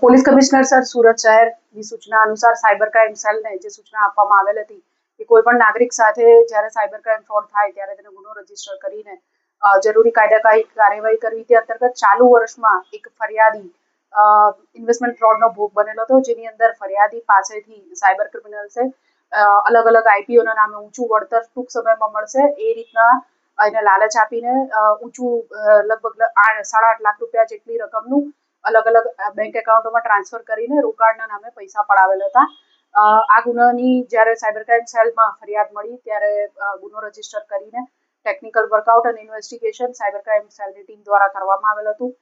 Police commissioner sir Surat શહેરની સૂચના અનુસાર સાયબર ક્રાઇમ સેલને જે સૂચના આપવામાં આવેલ હતી કે કોઈ પણ નાગરિક સાથે જ્યારે સાયબર ક્રાઇમ ફ્રોડ થાય ત્યારે તેનો ગુનો રજીસ્ટર કરીને જરૂરી કાયદાકીય કાર્યવાહી કરવી. તે અંતર્ગત ચાલુ વર્ષમાં એક ફરિયાદી ઇન્વેસ્ટમેન્ટ ફ્રોડનો ભોગ બનેલો હતો, જેની અંદર ફરિયાદી પાસેથી સાયબર ક્રિમિનલ્સે અલગ અલગ આઈપીઓના નામે ઊંચું વળતર ટૂંક સમયમાં મળશે એ રીતના એને લાલચ આપીને ઊંચું લગભગ 8.5 લાખ રૂપિયા જેટલી રકમનું અલગ અલગ બેંક એકાઉન્ટોમાં ટ્રાન્સફર કરીને રોકાણના નામે પૈસા પડાવેલ હતા. આ ગુનાની જ્યારે સાયબર ક્રાઇમ સેલમાં ફરિયાદ મળી ત્યારે ગુનો રજીસ્ટર કરીને ટેકનિકલ વર્કઆઉટ અને ઇન્વેસ્ટિગેશન સાયબર ક્રાઇમ સેલની ટીમ દ્વારા કરવામાં આવેલ હતું.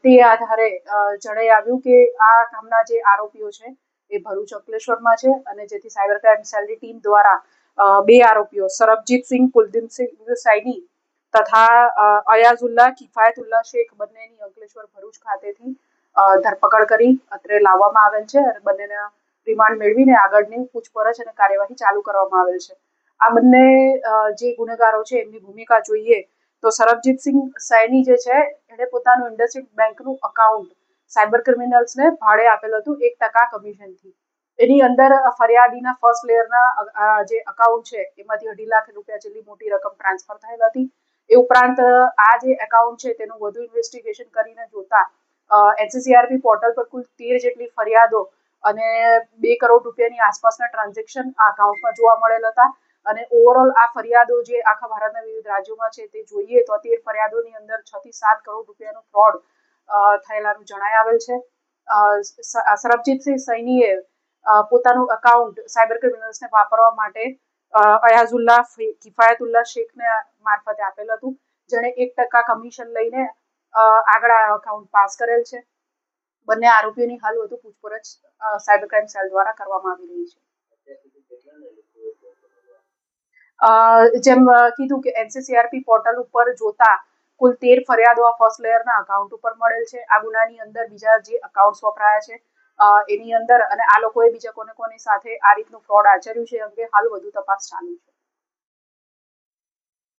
તે આધારે જણાઈ આવ્યું કે આ કામના જે આરોપીઓ છે એ ભરૂચ અંકલેશ્વરમાં છે અને જેથી સાયબર ક્રાઇમ સેલની ટીમ દ્વારા 2 આરોપીઓ સરબજીતસિંહ કુલદીપસિંહ સૈની તથા અયાઝુલ્લાહ કિફાયતુલ્લાહ શેખ બંનેની અંકલેશ્વર ભરૂચ ખાતેથી ધરપકડ કરી અત્રે લાવવામાં આવેલ છે અને બંનેના રિમાન્ડ મેળવીને આગળની પૂછપરછ અને કાર્યવાહી ચાલુ કરવામાં આવેલ છે. આ બંને જે ગુનેગારો છે એમની ભૂમિકા જોઈએ તો સરબજીતસિંહ સૈની જે છે એણે પોતાનું ઇન્ડસઇન્ડ બેંકનું અકાઉન્ટ સાયબર ક્રિમિનલ્સને ભાડે આપેલ હતું 1% કમિશનથી. એની અંદર ફરિયાદીના ફર્સ્ટ લેયરના જે અકાઉન્ટ છે એમાંથી 2.5 લાખ રૂપિયા જેટલી મોટી રકમ ટ્રાન્સફર થયેલ હતી. એ ઉપરાંત આ જે એકાઉન્ટ છે તેનું વધુ ઇન્વેસ્ટિગેશન કરીને જોતા એનસીસીઆરપી પોર્ટલ પર કુલ 13 જેટલી ફરિયાદો અને 2 કરોડ રૂપિયાની આસપાસના ટ્રાન્ઝેક્શન આ અકાઉન્ટમાં જોવા મળેલ હતા. અને ઓવરઓલ આ ફરિયાદો જે આખા ભારતના વિવિધ રાજ્યોમાં છે તે જોઈએ તો 13 ફરિયાદોની અંદર 6 થી 7 કરોડ રૂપિયાનો ફ્રોડ થયેલાનું જણાઈ આવેલ છે. સરબજીતસિંહ સૈનીએ પોતાનું અકાઉન્ટ સાયબર ક્રિમિનલ્સને વાપરવા માટે અયાઝુલ્લાહ કિફાયતુલ્લાહ શેખને મારફતે આપેલ હતું, જેણે 1% કમિશન લઈને આગળ આ અકાઉન્ટ પાસ કરેલ છે. બંને આરોપીઓની હાલ વધુ પૂછપરછ સાયબર ક્રાઇમ સેલ દ્વારા કરવામાં આવી રહી છે. જેમ કીધું કે એનસીસીઆરપી પોર્ટલ ઉપર જોતા કુલ 13 ફરિયાદો આ ફર્સ્ટ લેયરના અકાઉન્ટ ઉપર મળેલ છે. આ ગુનાની અંદર બીજા જે અકાઉન્ટ્સ વપરાયા છે એની અંદર અને આ લોકોએ બીજા કોની સાથે આ રીતનું ફ્રોડ આચર્યું છે અંગે હાલ વધુ તપાસ ચાલુ છે.